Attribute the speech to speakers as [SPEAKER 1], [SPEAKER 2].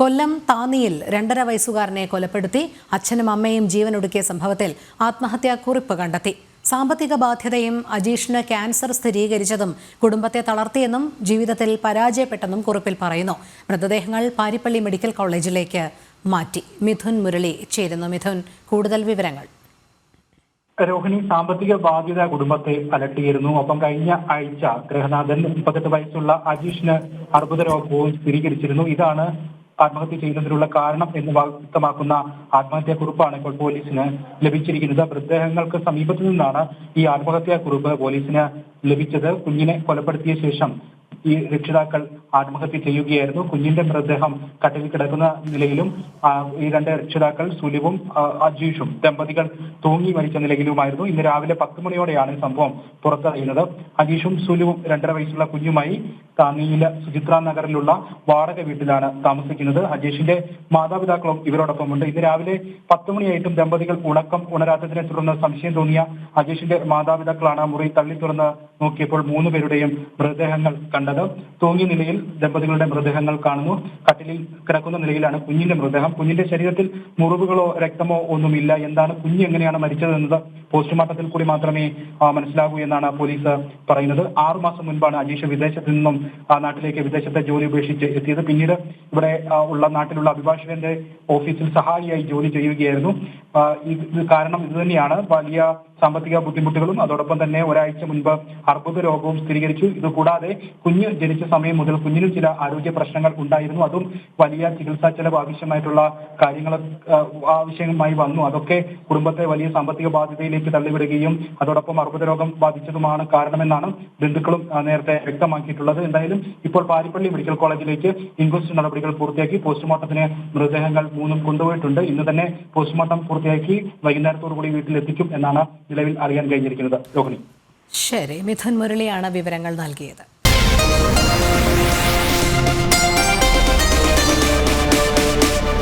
[SPEAKER 1] കൊല്ലം താന്നിയിൽ 2.5 വയസ്സുകാരനെ കൊലപ്പെടുത്തി അച്ഛനും അമ്മയും ജീവനൊടുക്കിയ സംഭവത്തിൽ ആത്മഹത്യാക്കുറിപ്പ് കണ്ടെത്തി. സാമ്പത്തിക ബാധ്യതയും അജീഷിന് ക്യാൻസർ സ്ഥിരീകരിച്ചതും കുടുംബത്തെ തളർത്തിയെന്നും ജീവിതത്തിൽ പരാജയപ്പെട്ടെന്നും കുറിപ്പിൽ പറയുന്നു. മൃതദേഹങ്ങൾ പാരിപ്പള്ളി മെഡിക്കൽ കോളേജിലേക്ക് മാറ്റി. മിഥുൻ മുരളി ചേരുന്നു. മിഥുൻ, കൂടുതൽ വിവരങ്ങൾ.
[SPEAKER 2] രോഹിണി, സാമ്പത്തിക ബാധ്യത കുടുംബത്തെ അലട്ടിയിരുന്നു. ഒപ്പം കഴിഞ്ഞ ആഴ്ച ഗൃഹനാഥൻ 38 വയസ്സുള്ള അജീഷിന് അർബുദ രോഗവും സ്ഥിരീകരിച്ചിരുന്നു. ഇതാണ് ആത്മഹത്യ ചെയ്യുന്നതിനുള്ള കാരണം എന്ന് വ്യക്തമാക്കുന്ന ആത്മഹത്യാക്കുറിപ്പാണ് ഇപ്പോൾ പോലീസിന് ലഭിച്ചിരിക്കുന്നത്. മൃതദേഹങ്ങൾക്ക് സമീപത്തു നിന്നാണ് ഈ ആത്മഹത്യാക്കുറിപ്പ് പോലീസിന് ലഭിച്ചത്. കുഞ്ഞിനെ കൊലപ്പെടുത്തിയ ശേഷം ഈ രക്ഷിതാക്കൾ ആത്മഹത്യ ചെയ്യുകയായിരുന്നു. കുഞ്ഞിന്റെ മൃതദേഹം കട്ടിലിൽ കിടക്കുന്ന നിലയിലും ഈ 2 രക്ഷിതാക്കൾ സുലുവും അജീഷും ദമ്പതികൾ തൂങ്ങി മരിച്ച നിലയിലുമായിരുന്നു. ഇന്ന് രാവിലെ 10 മണിയോടെയാണ് സംഭവം പുറത്തറിയുന്നത്. അജീഷും സുലുവും 2.5 വയസ്സുള്ള കുഞ്ഞുമായി താന്നിയിലെ സുചിത്ര നഗറിലുള്ള വാടക വീട്ടിലാണ് താമസിക്കുന്നത്. അജീഷിന്റെ മാതാപിതാക്കളും ഇവരോടൊപ്പമുണ്ട്. ഇന്ന് രാവിലെ 10 മണിയായിട്ടും ദമ്പതികൾ ഉണരാത്തതിനെ തുടർന്ന് സംശയം തോന്നിയ അജീഷിന്റെ മാതാപിതാക്കളാണ് മുറി തള്ളി തുറന്ന് നോക്കിയപ്പോൾ 3 പേരുടെയും മൃതദേഹങ്ങൾ കണ്ടത്. തൂങ്ങിയ നിലയിൽ ദമ്പതികളുടെ മൃതദേഹങ്ങൾ കാണുന്നു. കട്ടിലിൽ കിടക്കുന്ന നിലയിലാണ് കുഞ്ഞിന്റെ മൃതദേഹം. കുഞ്ഞിന്റെ ശരീരത്തിൽ മുറിവുകളോ രക്തമോ ഒന്നുമില്ല. എന്താണ് കുഞ്ഞ് എങ്ങനെയാണ് മരിച്ചതെന്നത് പോസ്റ്റ്മോർട്ടത്തിൽ കൂടി മാത്രമേ മനസ്സിലാകൂ എന്നാണ് പോലീസ് പറയുന്നത്. 6 മാസം മുൻപാണ് അജീഷ് വിദേശത്ത് നിന്നും വിദേശത്തെ ജോലി ഉപേക്ഷിച്ച് എത്തിയത്. പിന്നീട് ഇവിടെ നാട്ടിലുള്ള അഭിഭാഷകന്റെ ഓഫീസിൽ സഹായിയായി ജോലി ചെയ്യുകയായിരുന്നു. ഇത് കാരണം ഇതുതന്നെയാണ്. വലിയ സാമ്പത്തിക ബുദ്ധിമുട്ടുകളും അതോടൊപ്പം തന്നെ ഒരാഴ്ച മുൻപ് അർബുദ രോഗവും സ്ഥിരീകരിച്ചു. ഇതുകൂടാതെ കുഞ്ഞ് ജനിച്ച സമയം മുതൽ കുഞ്ഞിനും ചില ആരോഗ്യ പ്രശ്നങ്ങൾ ഉണ്ടായിരുന്നു. അതും വലിയ ചികിത്സാ ചെലവ് ആവശ്യമായിട്ടുള്ള കാര്യങ്ങൾ ആവശ്യമായി വന്നു. അതൊക്കെ കുടുംബത്തെ വലിയ സാമ്പത്തിക ബാധ്യതയിലേക്ക് തള്ളിവിടുകയും അതോടൊപ്പം അർബുദ രോഗം ബാധിച്ചതുമാണ് കാരണമെന്നാണ് ബന്ധുക്കളും നേരത്തെ വ്യക്തമാക്കിയിട്ടുള്ളത്. എന്തായാലും ഇപ്പോൾ പാരിപ്പള്ളി മെഡിക്കൽ കോളേജിലേക്ക് ഇൻക്വസ്റ്റ് നടപടികൾ പൂർത്തിയാക്കി പോസ്റ്റ്മോർട്ടത്തിന് മൃതദേഹങ്ങൾ 3 കൊണ്ടുപോയിട്ടുണ്ട്. ഇന്ന് തന്നെ പോസ്റ്റ്മോർട്ടം പൂർത്തിയാക്കി വൈകുന്നേരത്തോടുകൂടി വീട്ടിലെത്തിക്കും എന്നാണ് നിലവിൽ അറിയാൻ കഴിഞ്ഞിരിക്കുന്നത്. രോഹിണി.
[SPEAKER 1] ശരി, മിഥുൻ മുരളിയാണ് വിവരങ്ങൾ നൽകിയത്.